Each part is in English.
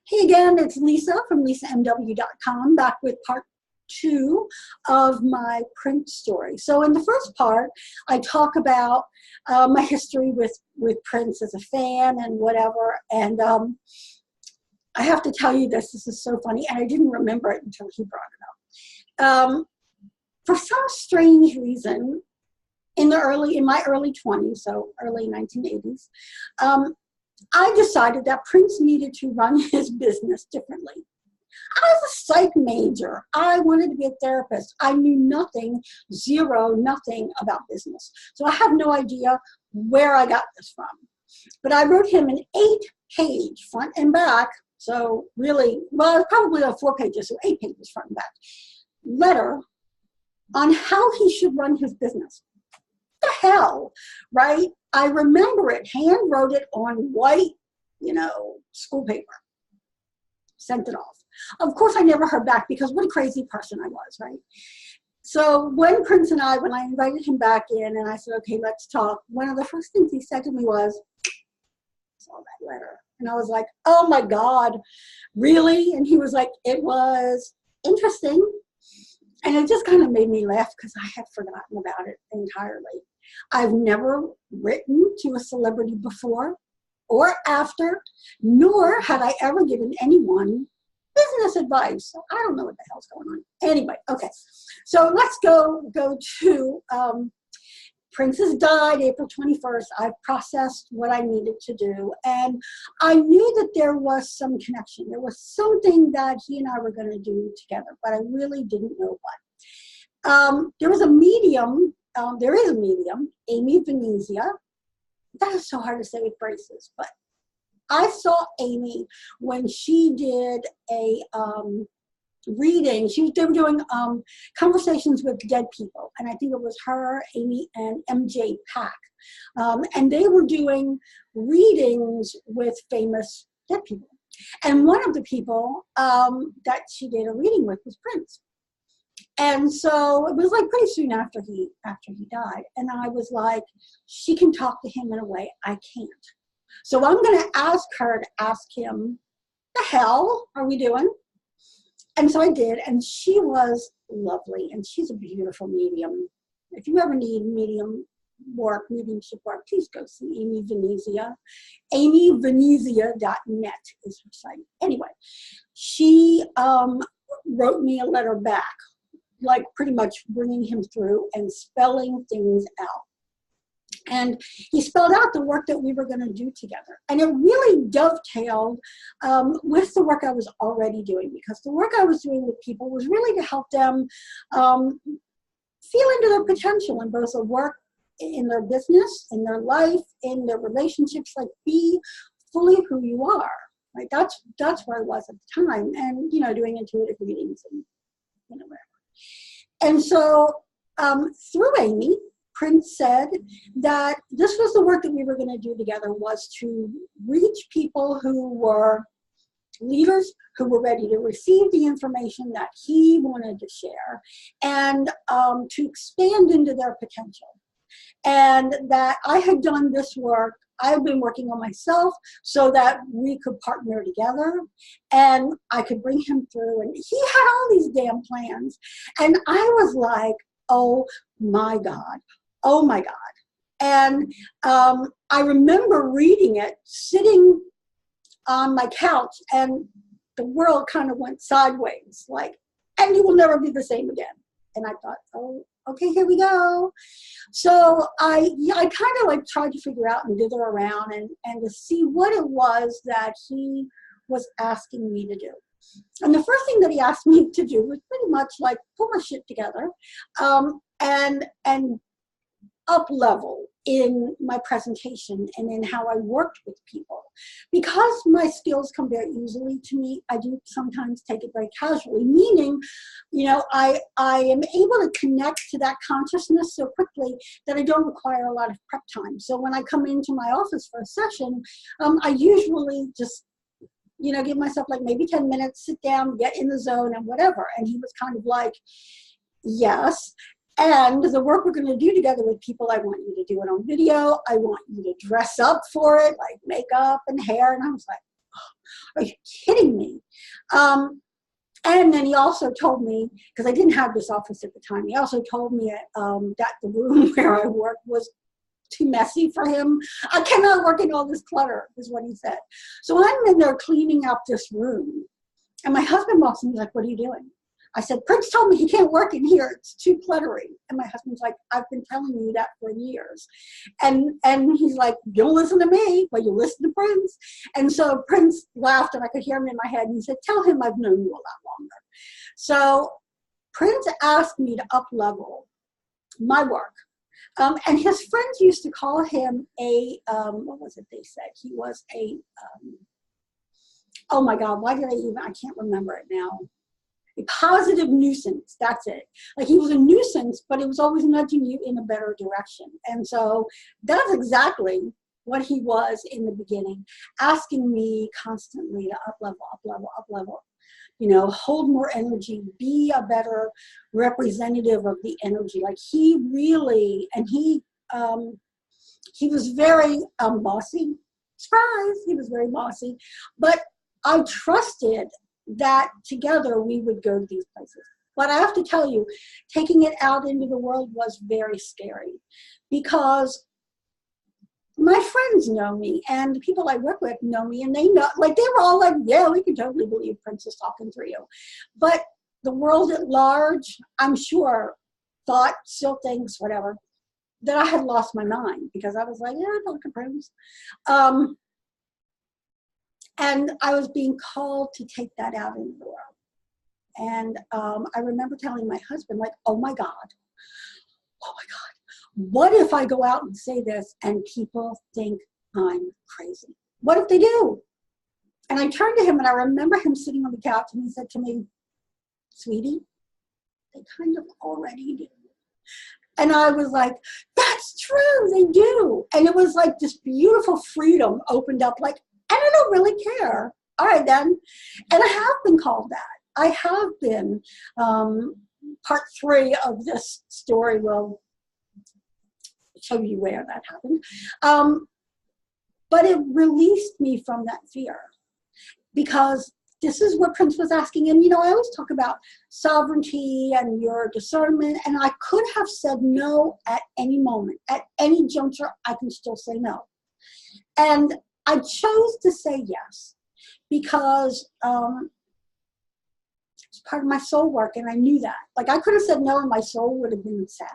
Hey again, it's Lisa from LisaMW.com, back with part 2 of my print story. So in the first part, I talk about my history with Prince as a fan and whatever. And I have to tell you this is so funny, and I didn't remember it until he brought it up. For some strange reason, in my early 20s, so early 1980s, I decided that Prince needed to run his business differently. I was a psych major. I wanted to be a therapist. I knew nothing about business. So I have no idea where I got this from. But I wrote him an 8-page front and back, so really, well, probably 4 pages, so 8 pages front and back, letter on how he should run his business. What the hell, right? I remember it, hand wrote it on white, school paper. Sent it off. Of course, I never heard back because what a crazy person I was, right? So when Prince and when I invited him back in and I said, okay, let's talk, one of the first things he said to me was, I saw that letter. And I was like, oh my God, really? And he was like, it was interesting. And it just kind of made me laugh because I had forgotten about it entirely. I've never written to a celebrity before or after, nor had I ever given anyone business advice. So I don't know what the hell's going on. Anyway, okay. So let's go to Prince has died April 21st. I've processed what I needed to do. And I knew that there was some connection. There was something that he and I were going to do together, but I really didn't know what. There was a medium. There is a medium, Amy Venezia. That is so hard to say with braces, but I saw Amy when she did a reading. They were doing conversations with dead people, and I think it was her, Amy, and MJ Pack. And they were doing readings with famous dead people. And one of the people that she did a reading with was Prince. And so it was like pretty soon after he died. And I was like, she can talk to him in a way I can't. So I'm going to ask her to ask him, the hell are we doing? And so I did. And she was lovely. And she's a beautiful medium. If you ever need mediumship work, please go see Amy Venezia. AmyVenezia.net is her site. Anyway, she wrote me a letter back, like pretty much bringing him through and spelling things out. And he spelled out the work that we were going to do together. And it really dovetailed with the work I was already doing, because the work I was doing with people was really to help them feel into their potential in both their work, in their business, in their life, in their relationships, like be fully who you are. Right? That's where I was at the time. And, doing intuitive readings and, whatever. And so through Amy, Prince said that this was the work that we were going to do together, was to reach people who were leaders, who were ready to receive the information that he wanted to share, and to expand into their potential. And that I had done this work, I've been working on myself so that we could partner together and I could bring him through. And he had all these damn plans. And I was like, oh my God. Oh my God. And I remember reading it, sitting on my couch, and the world kind of went sideways, like, and you will never be the same again. And I thought, oh, okay, here we go. So I kind of like tried to figure out and dither around and to see what it was that he was asking me to do. And the first thing that he asked me to do was pretty much like pull my shit together and up level in my presentation and in how I worked with people. Because my skills come very easily to me, I do sometimes take it very casually, meaning, I am able to connect to that consciousness so quickly that I don't require a lot of prep time. So when I come into my office for a session, I usually just, give myself like maybe 10 minutes, sit down, get in the zone and whatever. And he was kind of like, yes. And the work we're going to do together with people, I want you to do it on video. I want you to dress up for it, like makeup and hair. And I was like, oh, are you kidding kidding me? And then he also told me, because I didn't have this office at the time, he also told me that the room where I worked was too messy for him. I cannot work in all this clutter, is what he said. So I'm in there cleaning up this room. And my husband walks in, he's like, what are you doing? I said, Prince told me he can't work in here. It's too cluttery. And my husband's like, I've been telling you that for years. And he's like, you don't listen to me, but you listen to Prince. And so Prince laughed, and I could hear him in my head. And he said, tell him I've known you a lot longer. So Prince asked me to up-level my work. And his friends used to call him what was it they said? He was oh my God, why did I can't remember it now. A positive nuisance, that's it. Like, he was a nuisance, but it was always nudging you in a better direction. And so that's exactly what he was in the beginning, asking me constantly to up-level, you know, hold more energy, be a better representative of the energy. Like, he really, and he was very bossy. Surprise, he was very bossy. But I trusted that together we would go to these places. But I have to tell you, taking it out into the world was very scary, because my friends know me, and the people I work with know me, and they know, like, they were all like, yeah, we can totally believe Prince is talking through you. But the world at large, I'm sure, thought, still thinks, whatever, that I had lost my mind, because I was like, yeah, Dr. Prince. And I was being called to take that out into the world. And I remember telling my husband, like, oh my God, what if I go out and say this and people think I'm crazy? What if they do? And I turned to him, and I remember him sitting on the couch, and he said to me, sweetie, they kind of already do. And I was like, that's true, they do. And it was like this beautiful freedom opened up, like, and I don't really care. All right, then. And I have been called that. I have been. Part 3 of this story will show you where that happened. But it released me from that fear, because this is what Prince was asking. And, you know, I always talk about sovereignty and your discernment. And I could have said no at any moment. At any juncture, I can still say no. And I chose to say yes, because it's part of my soul work, and I knew that. Like, I could have said no, and my soul would have been sad.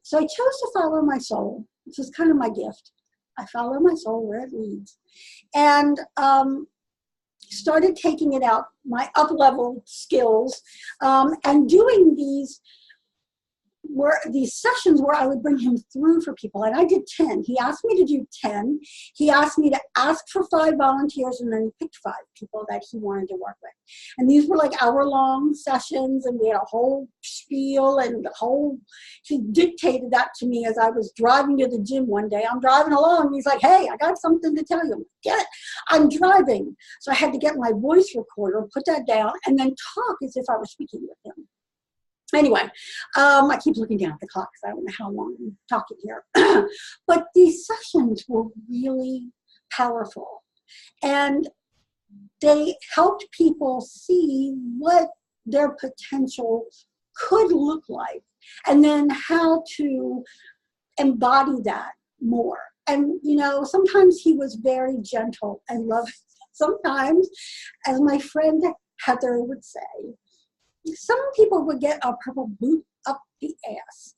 So I chose to follow my soul, which is kind of my gift. I follow my soul where it leads. And started taking it out, my up-level skills, and doing these sessions where I would bring him through for people. And I did 10. He asked me to do 10. He asked me to ask for 5 volunteers, and then he picked 5 people that he wanted to work with. And these were like hour-long sessions, and we had a whole spiel, and he dictated that to me as I was driving to the gym one day. I'm driving along, and he's like, hey, I got something to tell you. Get it? I'm driving. So I had to get my voice recorder, put that down, and then talk as if I was speaking with him. Anyway, I keep looking down at the clock because I don't know how long I'm talking here. But these sessions were really powerful. And they helped people see what their potential could look like, and then how to embody that more. And, you know, sometimes he was very gentle and loving. Sometimes, as my friend Heather would say, some people would get a purple boot up the ass.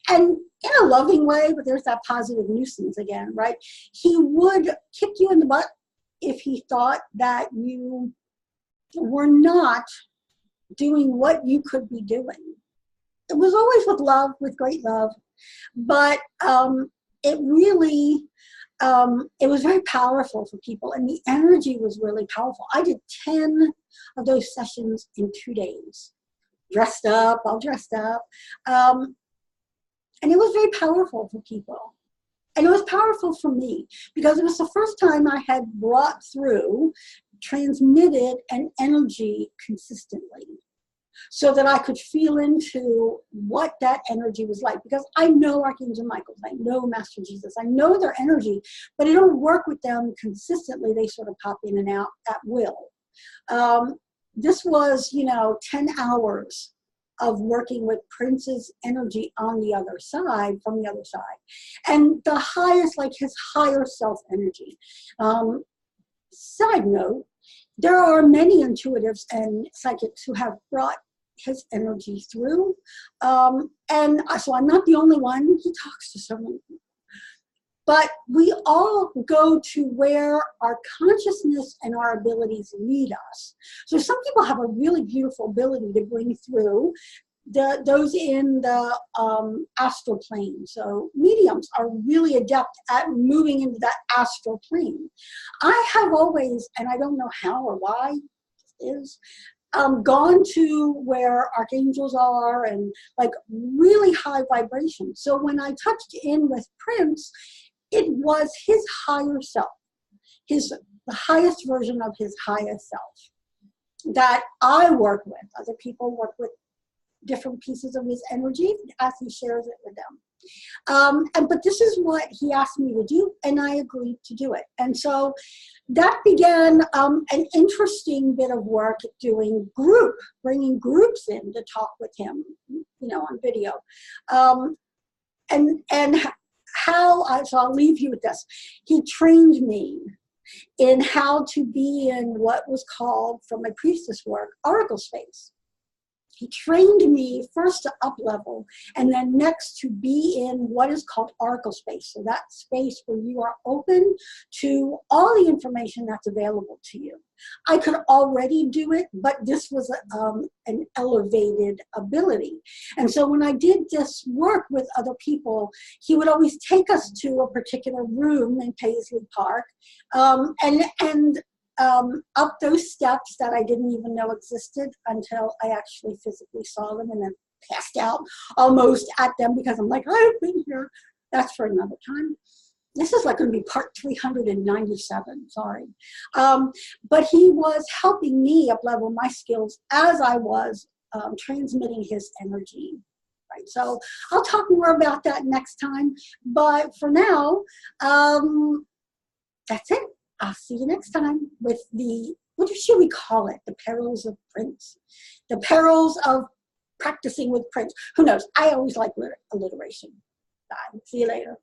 And in a loving way, but there's that positive nuisance again, right? He would kick you in the butt if he thought that you were not doing what you could be doing. It was always with love, with great love, but it really, it was very powerful for people, and the energy was really powerful. I did 10 of those sessions in 2 days, all dressed up. And it was very powerful for people. And it was powerful for me, because it was the first time I had brought through, transmitted an energy consistently. so that I could feel into what that energy was like. Because I know Archangel Michael, I know Master Jesus, I know their energy, but I don't work with them consistently. They sort of pop in and out at will. This was, 10 hours of working with Prince's energy on the other side, from the other side. And the highest, like his higher self energy. Side note, there are many intuitives and psychics who have brought his energy through. And so I'm not the only one. He talks to someone. But we all go to where our consciousness and our abilities lead us. So some people have a really beautiful ability to bring through those in the astral plane. So mediums are really adept at moving into that astral plane. I have always, and I don't know how or why it is, gone to where archangels are and like really high vibration. So when I touched in with Prince, it was his higher self, the highest version of his highest self that I work with. Other people work with different pieces of his energy as he shares it with them. But this is what he asked me to do, and I agreed to do it. And so that began an interesting bit of work bringing groups in to talk with him, on video. So I'll leave you with this. He trained me in how to be in what was called, from my priestess work, oracle space. He trained me first to up level, and then next to be in what is called oracle space. So that space where you are open to all the information that's available to you. I could already do it, but this was an elevated ability. And so when I did this work with other people, he would always take us to a particular room in Paisley Park, and up those steps that I didn't even know existed until I actually physically saw them, and then passed out almost at them because I'm like, I've been here. That's for another time. This is like going to be part 397, sorry. But he was helping me up-level my skills as I was transmitting his energy. Right, so I'll talk more about that next time. But for now, that's it. I'll see you next time with what should we call it? The perils of Prince. The perils of practicing with Prince. Who knows? I always like alliteration. Bye. See you later.